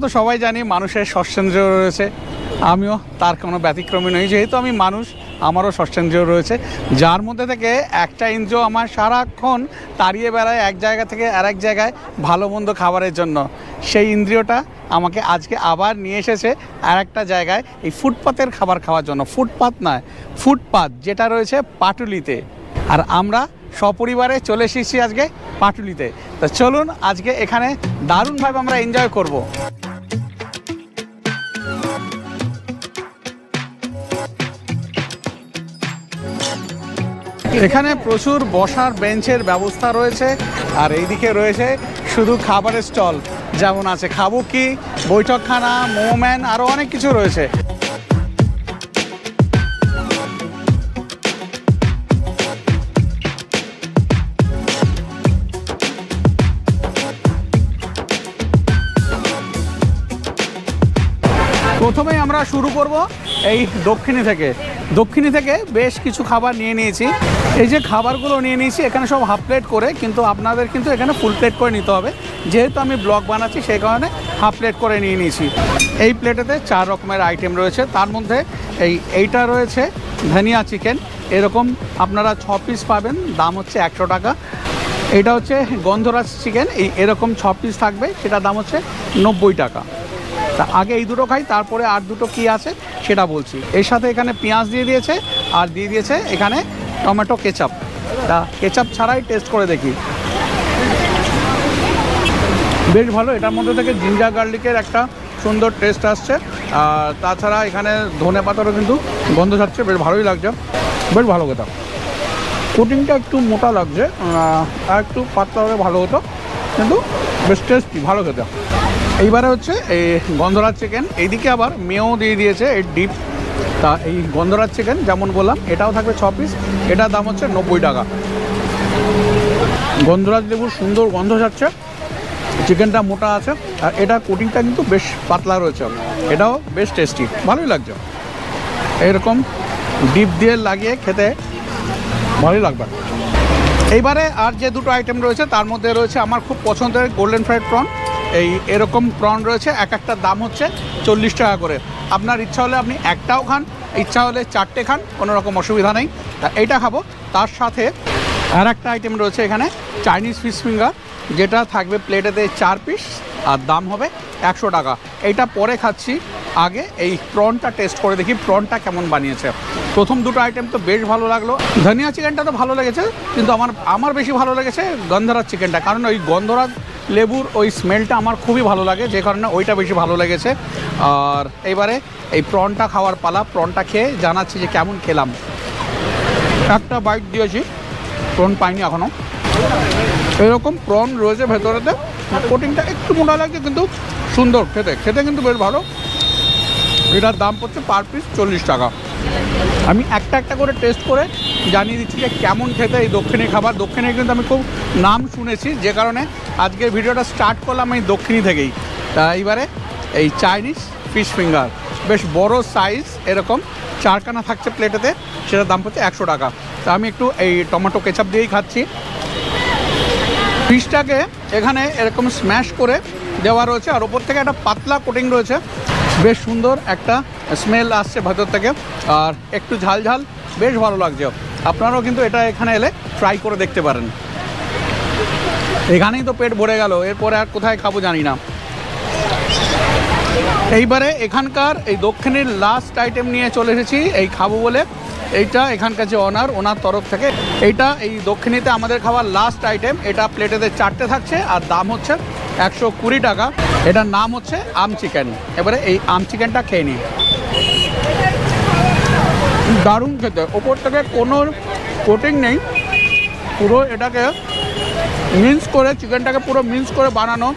তো সবাই জানি মানুষের ষষ্ঠেন্দ্রিয় রয়েছে, আমিও তার কোনো ব্যতিক্রমী নই। যেহেতু আমি মানুষ, আমারও ষষ্ঠেন্দ্রিয় রয়েছে, যার মধ্যে থেকে একটা ইন্দ্রিয় আমার সারাক্ষণ তাড়িয়ে বেড়ায় এক জায়গা থেকে আরেক জায়গায় ভালো মন্দ খাবারের জন্য। সেই ইন্দ্রিয়টা আমাকে আজকে আবার নিয়ে এসেছে আর একটা জায়গায়, এই ফুটপাতের খাবার খাওয়ার জন্য। ফুটপাত নয়, ফুটপাত যেটা রয়েছে পাটুলিতে। আর আমরা সপরিবারে চলে এসেছি আজকে পাটুলিতে। তো চলুন আজকে এখানে দারুণভাবে আমরা এনজয় করব। এখানে প্রচুর বসার বেঞ্চের ব্যবস্থা রয়েছে, আর এইদিকে রয়েছে শুধু খাবারের স্টল, যেমন আছে খাবো কি, বৈঠকখানা, মোমেন, আরও অনেক কিছু রয়েছে। প্রথমেই আমরা শুরু করব এই দক্ষিণী থেকে বেশ কিছু খাবার নিয়ে নিয়েছি। এই যে খাবারগুলো নিয়ে নিয়েছি এখানে সব হাফ প্লেট করে, কিন্তু আপনাদের কিন্তু এখানে ফুল প্লেট করে নিতে হবে। যেহেতু আমি ব্লগ বানাচ্ছি সেই কারণে হাফ প্লেট করে নিয়ে নিয়েছি। এই প্লেটেতে 4 রকমের আইটেম রয়েছে, তার মধ্যে এইটা রয়েছে ধনিয়া চিকেন, এরকম আপনারা 6 পিস পাবেন, দাম হচ্ছে 100 টাকা। এটা হচ্ছে গন্ধরাজ চিকেন, এরকম 6 পিস থাকবে, সেটা দাম হচ্ছে 90 টাকা। তা আগে এই দুটো খাই, তারপরে আর দুটো কি আছে সেটা বলছি। এর সাথে এখানে পেঁয়াজ দিয়ে দিয়েছে, আর দিয়ে দিয়েছে এখানে টমেটো কেচাপ। তা কেচাপ ছাড়াই টেস্ট করে দেখি, বেশ ভালো। এটার মধ্যে থেকে জিঞ্জার গার্লিকের একটা সুন্দর টেস্ট আসছে, আর তাছাড়া এখানে ধনে পাতারও কিন্তু গন্ধ ছাড়ছে, বেশ ভালোই লাগছে, বেশ ভালো খেতাম। কোটিংটা একটু মোটা লাগছে, আর একটু পাতলা হলে ভালো হতো, কিন্তু বেশ টেস্টি, ভালো খেতাম। এইবারে হচ্ছে এই গন্ধরাজ চিকেন, এইদিকে আবার মেয়েও দিয়ে দিয়েছে এই ডিপ। তা এই গন্ধরাজ চিকেন যেমন বললাম এটাও থাকবে 6 পিস, এটার দাম হচ্ছে 90 টাকা। গন্ধরাজ লেবুর সুন্দর গন্ধ যাচ্ছে, চিকেনটা মোটা আছে, আর এটা কোটিংটা কিন্তু বেশ পাতলা রয়েছে, এটাও বেশ টেস্টি, ভালোই লাগছে। এরকম ডিপ দিয়ে লাগিয়ে খেতে ভালোই লাগবে। এইবারে আর যে দুটো আইটেম রয়েছে তার মধ্যে রয়েছে আমার খুব পছন্দের গোল্ডেন ফ্রাইড প্রন। এরকম প্রন রয়েছে, এক একটার দাম হচ্ছে 40 টাকা করে। আপনার ইচ্ছা হলে আপনি একটাও খান, ইচ্ছা হলে 4টে খান, কোনো রকম অসুবিধা নেই। এইটা খাবো। তার সাথে আর একটা আইটেম রয়েছে এখানে চাইনিজ ফিশ ফিঙ্গার, যেটা থাকবে প্লেটেতে 4 পিস, আর দাম হবে 100 টাকা। এইটা পরে খাচ্ছি, আগে এই প্রনটা টেস্ট করে দেখি প্রনটা কেমন বানিয়েছে। প্রথম দুটো আইটেম তো বেশ ভালো লাগলো, ধনিয়া চিকেনটা তো ভালো লেগেছে, কিন্তু আমার বেশি ভালো লেগেছে গন্ধরাজ চিকেনটা, কারণ ওই গন্ধরাজ লেবুর ওই স্মেলটা আমার খুবই ভালো লাগে, যে কারণে ওইটা বেশি ভালো লেগেছে। আর এইবারে এই প্রনটা খাওয়ার পালা, প্রনটা খেয়ে জানাচ্ছি যে কেমন খেলাম। একটা বাইট দিয়েছি, প্রন পাইনি এখনও। এরকম প্রন রয়েছে ভেতরেতে, কোটিংটা একটু মোটা লাগে কিন্তু সুন্দর, খেতে কিন্তু বেশ ভালো। এটার দাম পড়ছে পার পিস 40 টাকা। আমি একটা একটা করে টেস্ট করে জানিয়ে দিচ্ছি যে কেমন খেতে এই দক্ষিণী খাবার। দক্ষিণী কিন্তু আমি খুব নাম শুনেছি, যে কারণে আজকের ভিডিওটা স্টার্ট করলাম এই দক্ষিণী থেকেই। তা এইবারে এই চাইনিজ ফিশ ফিঙ্গার, বেশ বড় সাইজ, এরকম 4খানা থাকছে প্লেটেতে, সেটার দাম পড়ছে 100 টাকা। তা আমি একটু এই টমেটো কেচাপ দিয়েই খাচ্ছি। ফিশটাকে এখানে এরকম স্ম্যাশ করে দেওয়া রয়েছে, আর ওপর থেকে একটা পাতলা কোটিং রয়েছে, বেশ সুন্দর একটা স্মেল আসছে ভেতর থেকে, আর একটু ঝাল ঝাল, বেশ ভালো লাগছে। আপনারাও কিন্তু এটা এখানে এলে ট্রাই করে দেখতে পারেন। এখানেই তো পেট ভরে গেল, এরপরে আর কোথায় খাবো জানি না। এইবারে এখানকার এই দক্ষিণের লাস্ট আইটেম নিয়ে চলে এসেছি এই খাবো বলে। এইটা এখানকার যে ওনার তরফ থেকে, এইটা এই দক্ষিণীতে আমাদের খাওয়ার লাস্ট আইটেম। এটা প্লেটেতে 4টে থাকছে, আর দাম হচ্ছে 120 টাকা। এটার নাম হচ্ছে আম চিকেন। এবারে এই আম চিকেনটা খেয়ে নিই, দারুণ খেতে। ওপর থেকে কোনো কোটিং নেই, পুরো এটাকে মিন্স করে, চিকেনটাকে পুরো মিন্স করে বানানো,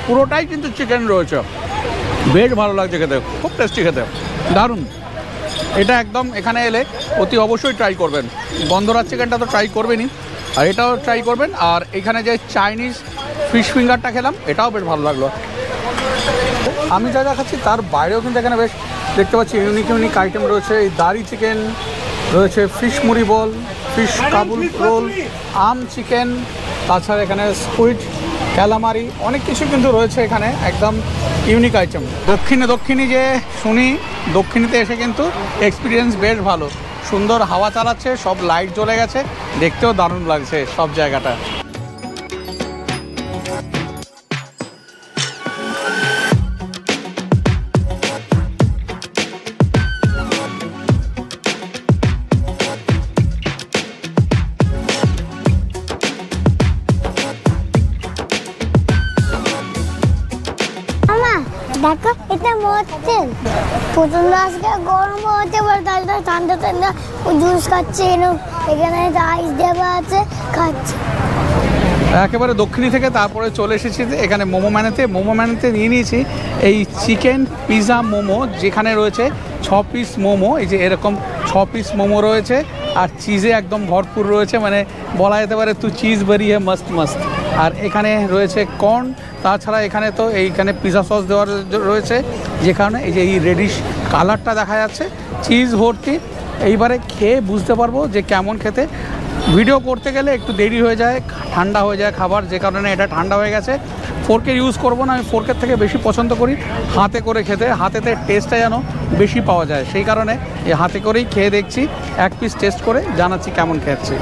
পুরোটাই কিন্তু চিকেন রয়েছে, বেশ ভালো লাগছে খেতে, খুব টেস্টি খেতে, দারুণ। এটা একদম এখানে এলে অতি অবশ্যই ট্রাই করবেন। গন্ধরাজ চিকেনটা তো ট্রাই করবেনই, আর এটাও ট্রাই করবেন। আর এখানে যে চাইনিজ ফিশ ফিঙ্গারটা খেলাম, এটাও বেশ ভালো লাগলো। আমি যা খাচ্ছি তার বাইরেও কিন্তু এখানে বেশ দেখতে পাচ্ছি ইউনিক আইটেম রয়েছে। এই দাড়ি চিকেন রয়েছে, ফিশ মুড়ি বল, ফিশ কাবুল রোল, আম চিকেন, তাছাড়া এখানে স্কুইড ক্যালামারি অনেক কিছু কিন্তু রয়েছে এখানে, একদম ইউনিক আইটেম। দক্ষিণে যে শুনি, দক্ষিণীতে এসে কিন্তু এক্সপিরিয়েন্স বেশ ভালো, সুন্দর হাওয়া চালাচ্ছে, সব লাইট জ্বলে গেছে, দেখতেও দারুণ লাগছে সব জায়গাটা। দেখো এটা মরছেন প্রচন্ড আজকে গরম হচ্ছে, তাহলে ঠান্ডা ঠান্ডা জুস খাচ্ছে, এখানে আইস দেওয়া আছে, খাচ্ছে। একেবারে দক্ষিণী থেকে তারপরে চলে এসেছি এখানে মোমো ম্যানেতে নিয়ে নিয়েছি এই চিকেন পিৎজা মোমো, যেখানে রয়েছে 6 পিস মোমো, এই যে এরকম 6 পিস মোমো রয়েছে, আর চিজে একদম ভরপুর রয়েছে, মানে বলা যেতে পারে তু চিজ ভরি হে মস্ত মস্ত। আর এখানে রয়েছে কর্ন, তাছাড়া এখানে তো এইখানে পিৎজা সস দেওয়ার রয়েছে, যে কারণে এই যে এই রেডিশ কালারটা দেখা যাচ্ছে, চিজ ভর্তি। এইবারে খেয়ে বুঝতে পারবো যে কেমন খেতে। ভিডিও করতে গেলে একটু দেরি হয়ে যায়, ঠান্ডা হয়ে যায় খাবার, যে কারণে এটা ঠান্ডা হয়ে গেছে। ফোর্কের ইউজ করব না, আমি ফোর্কের থেকে বেশি পছন্দ করি হাতে করে খেতে, হাতেতে টেস্টটা যেন বেশি পাওয়া যায়, সেই কারণে এই হাতে করেই খেয়ে দেখছি, এক পিস টেস্ট করে জানাচ্ছি কেমন খেয়েছি।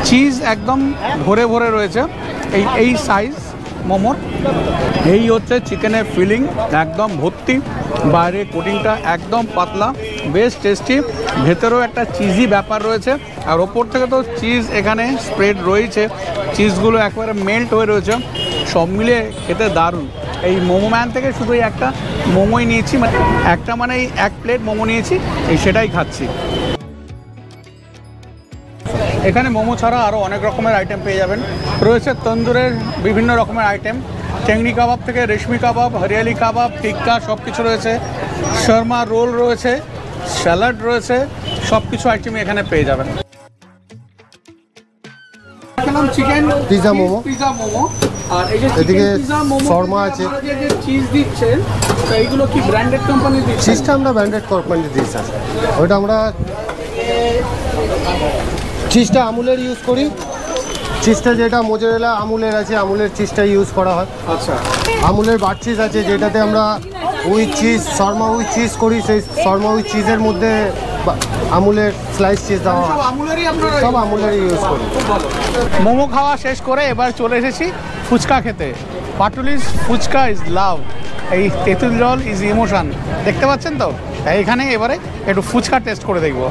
চিজ একদম ভরে ভরে রয়েছে, এই সাইজ মোমোর। এই হচ্ছে চিকেনের ফিলিং, একদম ভর্তি, বাইরে কোটিংটা একদম পাতলা, বেশ টেস্টি, ভেতরেও একটা চিজি ব্যাপার রয়েছে, আর ওপর থেকে তো চিজ এখানে স্প্রেড রয়েছে, চিজগুলো একেবারে মেল্ট হয়ে রয়েছে, সব মিলে খেতে দারুণ। এই মোমো ম্যান থেকে শুধু একটা মোমোই নিয়েছি, মানে এই 1 প্লেট মোমো নিয়েছি, সেটাই খাচ্ছি। এখানে মোমো ছাড়া আরও অনেক রকমের আইটেম পেয়ে যাবেন, রয়েছে তন্দুরের বিভিন্ন রকমের আইটেম, চেংড়ি কাবাব থেকে রেশমি কাবাব, হরিয়ালি কাবাব, টিক্কা, সব কিছু রয়েছে, শর্মা রোল রয়েছে, স্যালাড রয়েছে, সব কিছু আইটেমই এখানে পেয়ে যাবেন। চিকেন পিৎজা মোমো, আর এই যে এদিকে পিৎজা মোমো শর্মা আছে, যে চিজ দিচ্ছেন এইগুলো কি ব্র্যান্ডেড কোম্পানি দিচ্ছে? চিজটা আমরা ব্র্যান্ডেড কোম্পানি দিচ্ছি, ওইটা আমরা চিজটা আমুলের ইউজ করি, চিজটা যেটা মোজারেলা আমুলের আছে, আমুলের চিজটা ইউজ করা হয়। আচ্ছা, আমুলের বার চিজ আছে যেটাতে আমরা with cheese, Sharma with cheese করি, সেই শর্মা উইথ চিজের মধ্যে আমুলের স্লাইস চিজ দেওয়া হয়, সব আমুলেরই ইউজ করি। মোমো খাওয়া শেষ করে এবার চলে এসেছি ফুচকা খেতে। পাটুলিস ফুচকা ইজ লাভ, এই তেঁতুল জল ইজ ইমোশন, দেখতে পাচ্ছেন তো। এইখানে এবারে একটু ফুচকা টেস্ট করে দেখব।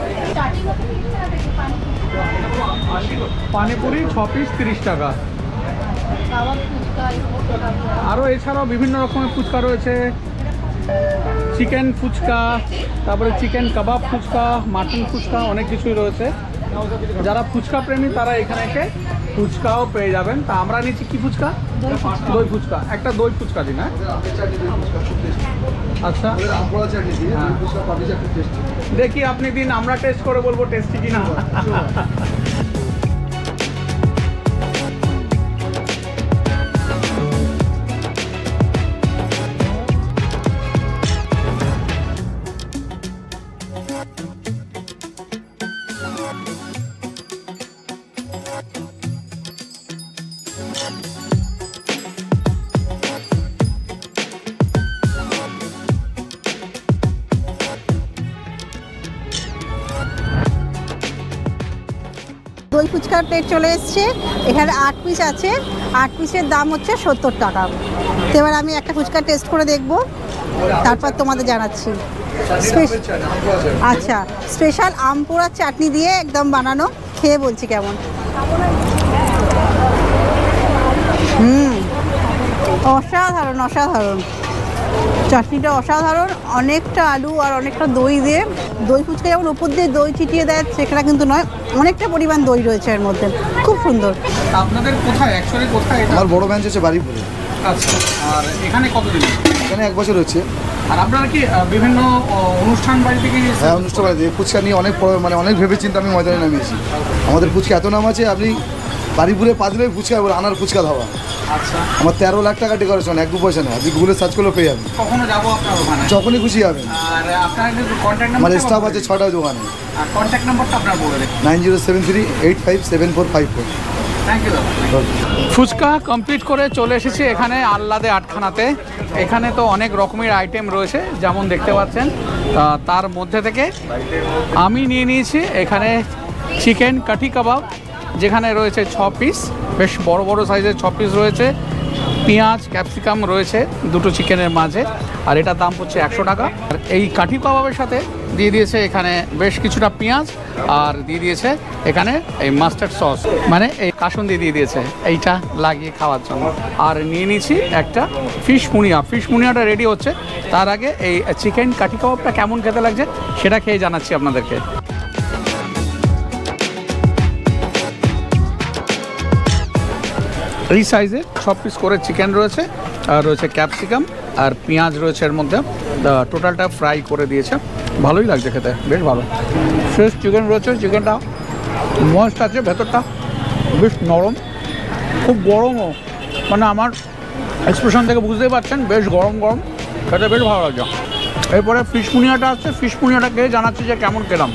পানিপুরি 6 পিস 30 টাকা। আরও এছাড়াও বিভিন্ন রকমের ফুচকা রয়েছে, চিকেন ফুচকা, তারপরে চিকেন কাবাব ফুচকা, মাটন ফুচকা, অনেক কিছুই রয়েছে। যারা ফুচকা প্রেমী তারা এখানে এসে ফুচকাও পেয়ে যাবেন। তা আমরা নিচ্ছি কি ফুচকা? দই ফুচকা। একটা দই ফুচকা দিন। হ্যাঁ, আচ্ছা, দেখি আপনি দিন, আমরা টেস্ট করে বলবো টেস্টি কিনা। দই ফুচকার প্লেট চলে এসছে, এখানে 8 পিস আছে, 8 পিসের দাম হচ্ছে 70 টাকা। তো এবার আমি একটা ফুচকা টেস্ট করে দেখব, তারপর তোমাদের জানাচ্ছি। আচ্ছা, স্পেশাল আম পোড়া চাটনি দিয়ে একদম বানানো, খেয়ে বলছি কেমন। অসাধারণ অসাধারণ, চাটনিটা অসাধারণ, অনেকটা আলু আর অনেকটা দই দিয়ে, দই ফুচকা যেমন উপর দিয়ে দই ছিটিয়ে দেয় সেটা কিন্তু নয়, অনেকটা পরিমাণ দই রয়েছে এর মধ্যে, খুব সুন্দর। আপনাদের কোথায় অ্যাকচুয়ালি কোথায়? আমার বড় ব্রাঞ্চ হচ্ছে বাড়িপুরে। আচ্ছা, আর এখানে কতদিন? এখানে 1 বছর হচ্ছে। আর আপনারা কি বিভিন্ন অনুষ্ঠান বাড়ি থেকে? হ্যাঁ, অনুষ্ঠান বাড়িতে ফুচকা নিয়ে অনেক মানে অনেক ভেবেচিন্তে আমি ময়দানে নামিয়েছি। আমাদের ফুচকা এত নাম আছে, আপনি বাড়িপুরে পাতলে ফুচকা আনার ফুচকা ধাবা। আচ্ছা, আমার 13 লাখ টাকা ডেকোরেশন, 1-2 পয়সা নেই, আপনি গুগলে সার্চ করলে পেয়ে যাবেন। কখনো যাবো আপনার ওখানে? যখনই খুশি যাবেন। আর আপনার কন্ট্যাক্ট নাম্বার? আমার স্টাফ আছে 6টা দোকানে। আর কন্ট্যাক্ট নাম্বারটা আপনার বলে দিন। 9073857454। Thank you. ফুচকা কমপ্লিট করে চলে এসেছি এখানে আহ্লাদে আটখানাতে। এখানে তো অনেক রকমের আইটেম রয়েছে যেমন দেখতে পাচ্ছেন, তার মধ্যে থেকে আমি নিয়ে নিয়েছি এখানে চিকেন কাঠি কাবাব, যেখানে রয়েছে 6 পিস, বেশ বড় বড় সাইজের 6 পিস রয়েছে। পেঁয়াজ ক্যাপসিকাম রয়েছে দুটো চিকেনের মাঝে, আর এটার দাম হচ্ছে 100 টাকা। আর এই কাঠি কাবাবের সাথে দিয়ে দিয়েছে এখানে বেশ কিছুটা পেঁয়াজ, আর দিয়ে দিয়েছে এখানে এই মাস্টার্ড সস, মানে এই কাসুন্দি দিয়ে দিয়েছে এইটা লাগিয়ে খাওয়ার জন্য। আর নিয়ে নিয়েছি একটা ফিশ মুনিয়া। ফিশ মুনিয়াটা রেডি হচ্ছে, তার আগে এই চিকেন কাঠি কাবাবটা কেমন খেতে লাগছে সেটা খেয়ে জানাচ্ছি আপনাদেরকে। এই সাইজে 6 পিস করে চিকেন রয়েছে, আর রয়েছে ক্যাপসিকাম আর পেঁয়াজ রয়েছে এর মধ্যে। টোটালটা ফ্রাই করে দিয়েছে, ভালোই লাগছে খেতে, বেশ ভালো। ফ্রেশ চিকেন রয়েছে, চিকেনটা মস্ত আছে, ভেতরটা বেশ নরম, খুব গরমও, মানে আমার এক্সপ্রেশন থেকে বুঝতেই পারছেন বেশ গরম গরম, খেতে বেশ ভালো লাগছে। এরপরে ফিশ মুনিয়াটা আসছে, ফিশ মুনিয়াটা খেয়ে জানাচ্ছি যে কেমন খেলাম।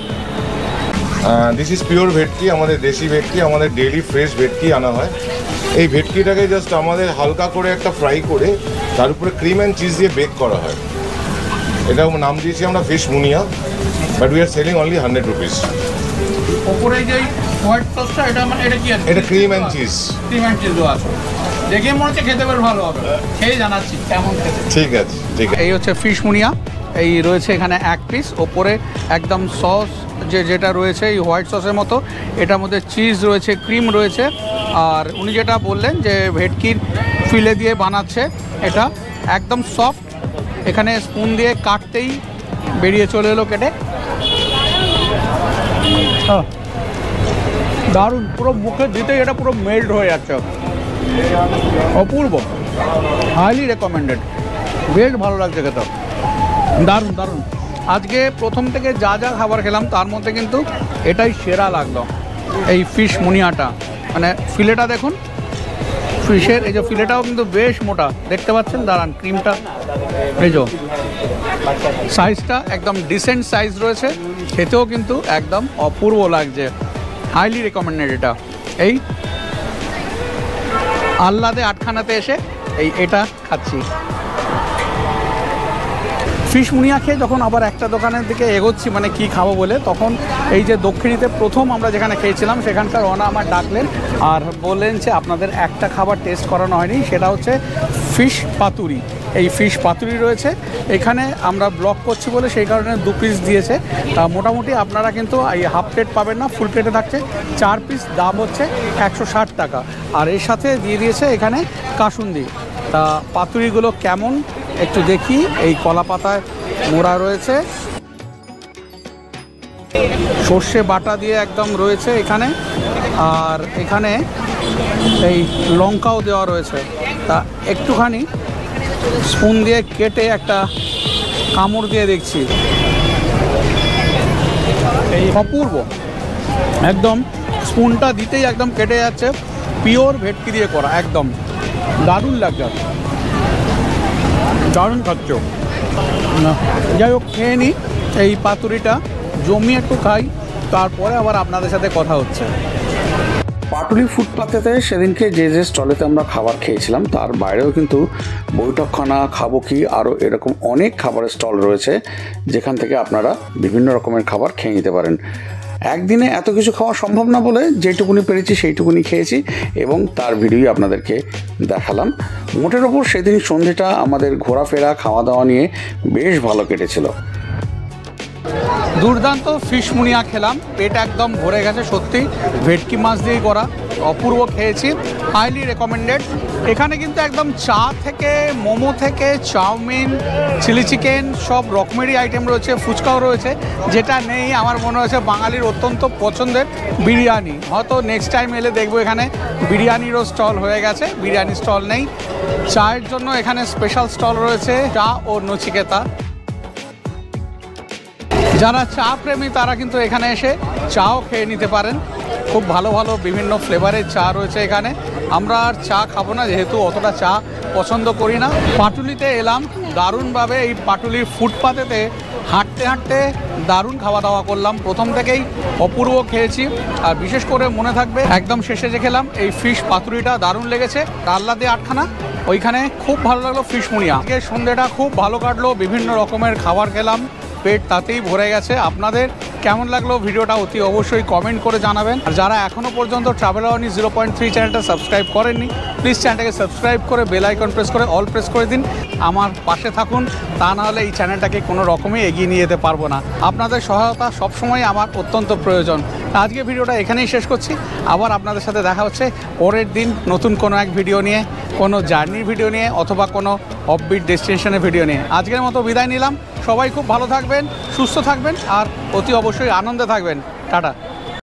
দিস ইজ পিওর ভেটকি, আমাদের দেশি ভেটকি, আমাদের ডেইলি ফ্রেশ ভেটকি আনা হয়। এই ভেটকিটাকে জাস্ট আমাদের হালকা করে একটা ফ্রাই করে তার উপরে ক্রিম অ্যান্ড চিজ দিয়ে বেক করা হয়। এটা নাম দিয়েছি আমরা fish Muniya, but we are selling only 100 rupees. ওপরে যে হোয়াইট সসটা, এটা মানে এটা কি আছে? এটা cream and cheese. Cream and cheese আছে, দেখে মনে হচ্ছে খেতে বেশ ভালো হবে, খেয়ে জানাচ্ছি কেমন খেতে। ঠিক আছে, ঠিক আছে। এই হচ্ছে ফিশ মুনিয়া, এই রয়েছে এখানে 1 পিস। ওপরে একদম সস যেটা রয়েছে এই হোয়াইট সসের মতো, এটার মধ্যে চিজ রয়েছে, ক্রিম রয়েছে। আর উনি যেটা বললেন যে ভেটকির ফিলে দিয়ে বানাচ্ছে, এটা একদম সফট, এখানে স্পুন দিয়ে কাটতেই বেরিয়ে চলে এলো কেটে। দারুণ, পুরো মুখে দিতেই এটা পুরো মেল্ট হয়ে যাচ্ছে, অপূর্ব, হাইলি রেকমেন্ডেড, বেশ ভালো লাগছে খেতে, দারুণ দারুণ। আজকে প্রথম থেকে যা যা খাবার খেলাম তার মধ্যে কিন্তু এটাই সেরা লাগলো, এই ফিশ মুনিয়াটা। মানে ফিলেটা দেখুন, ফিশের এই যে ফিলেটাও কিন্তু বেশ মোটা, দেখতে পাচ্ছেন, দাঁড়ান ক্রিমটা, এই যে সাইজটা একদম ডিসেন্ট সাইজ রয়েছে, খেতেও কিন্তু একদম অপূর্ব লাগছে, হাইলি রেকমেন্ডেড। এটা এই আহ্লাদে আটখানাতে এসে এটা খাচ্ছি। ফিশ মুনিয়া খেয়ে যখন আবার একটা দোকানের দিকে এগোচ্ছি, মানে কি খাবো বলে, তখন এই যে দক্ষিণীতে প্রথম আমরা যেখানে খেয়েছিলাম সেখানকার ওনা আমার ডাকলেন আর বললেন যে আপনাদের একটা খাবার টেস্ট করানো হয়নি, সেটা হচ্ছে ফিশ পাতুরি। এই ফিশ পাতুরি রয়েছে এখানে, আমরা ব্লক করছি বলে সেই কারণে 2 পিস দিয়েছে। মোটামুটি আপনারা কিন্তু এই হাফ প্লেট পাবেন না, ফুল প্লেটে থাকছে 4 পিস, দাম হচ্ছে 160 টাকা। আর এর সাথে দিয়ে দিয়েছে এখানে কাসুন্দি। তা পাতুরিগুলো কেমন একটু দেখি। এই কলা পাতায় মোড়া রয়েছে, সর্ষে বাটা দিয়ে একদম রয়েছে এখানে, আর এখানে এই লঙ্কাও দেওয়া রয়েছে। তা একটুখানি স্পুন দিয়ে কেটে একটা কামড় দিয়ে দেখছি, এই অপূর্ব, একদম স্পুনটা দিতেই একদম কেটে যাচ্ছে, পিওর ভেটকি দিয়ে করা, একদম দারুণ লাগছে, দারুণ খাচ্ছ। যাই হোক, খেয়ে নিই এই পাতুরিটা, জমিয়ে একটু খাই, তারপরে আবার আপনাদের সাথে কথা হচ্ছে। পাটুলি ফুটপাতেতে সেদিনকে যে যে স্টলেতে আমরা খাবার খেয়েছিলাম তার বাইরেও কিন্তু বৈঠকখানা, খাবো কি, আরও এরকম অনেক খাবারের স্টল রয়েছে যেখান থেকে আপনারা বিভিন্ন রকমের খাবার খেয়ে নিতে পারেন। একদিনে এত কিছু খাওয়া সম্ভব না বলে যেটুকুনি পেরেছি সেইটুকুনি খেয়েছি এবং তার ভিডিওই আপনাদেরকে দেখালাম। মোটের ওপর সেদিন সন্ধেটা আমাদের ঘোরাফেরা, খাওয়া দাওয়া নিয়ে বেশ ভালো কেটেছিল। দুর্দান্ত ফিশ মুনিয়া খেলাম, পেট একদম ভরে গেছে, সত্যি ভেটকি মাছ দিয়ে করা, অপূর্ব খেয়েছি, হাইলি রেকমেন্ডেড। এখানে কিন্তু একদম চা থেকে, মোমো থেকে, চাউমিন, চিলি চিকেন, সব রকমেরই আইটেম রয়েছে, ফুচকাও রয়েছে। যেটা নেই আমার মনে হচ্ছে বাঙালির অত্যন্ত পছন্দের বিরিয়ানি। হয়তো নেক্সট টাইম এলে দেখবো এখানে বিরিয়ানিরও স্টল হয়ে গেছে, বিরিয়ানি স্টল নেই। চায়ের জন্য এখানে স্পেশাল স্টল রয়েছে, চা ও নচিকেতা। যারা চা প্রেমী তারা কিন্তু এখানে এসে চাও খেয়ে নিতে পারেন, খুব ভালো ভালো বিভিন্ন ফ্লেভারের চা রয়েছে এখানে। আমরা আর চা খাবো না, যেহেতু অতটা চা পছন্দ করি না। পাটুলিতে এলাম, দারুণভাবে এই পাটুলির ফুটপাতেতে হাঁটতে হাঁটতে দারুণ খাওয়া দাওয়া করলাম, প্রথম থেকেই অপূর্ব খেয়েছি। আর বিশেষ করে মনে থাকবে একদম শেষে যে খেলাম এই ফিশ পাতুরিটা দারুণ লেগেছে, ডাল্লা দিয়ে 8খানা, ওইখানে খুব ভালো লাগলো ফিশ মুড়িয়া। আজকে সন্ধ্যেটা খুব ভালো কাটলো, বিভিন্ন রকমের খাবার খেলাম, পেট তাতেই ভরে গেছে। আপনাদের কেমন লাগলো ভিডিওটা অতি অবশ্যই কমেন্ট করে জানাবেন। আর যারা এখনও পর্যন্ত ট্রাভেলারনি 0.3 চ্যানেলটা সাবস্ক্রাইব করেননি, প্লিজ চ্যানেলটাকে সাবস্ক্রাইব করে বেল আইকন প্রেস করে অল প্রেস করে দিন, আমার পাশে থাকুন। তা নাহলে এই চ্যানেলটাকে কোনো রকমই এগিয়ে নিয়ে যেতে পারবো না। আপনাদের সহায়তা সবসময় আমার অত্যন্ত প্রয়োজন। আজকে ভিডিওটা এখানেই শেষ করছি, আবার আপনাদের সাথে দেখা হচ্ছে পরের দিন নতুন কোনো এক ভিডিও নিয়ে, কোনো জার্নির ভিডিও নিয়ে অথবা কোনো অফবিট ডেস্টিনেশনের ভিডিও নিয়ে। আজকের মতো বিদায় নিলাম, সবাই খুব ভালো থাকবেন, সুস্থ থাকবেন আর অতি অবশ্যই আনন্দে থাকবেন। টাটা।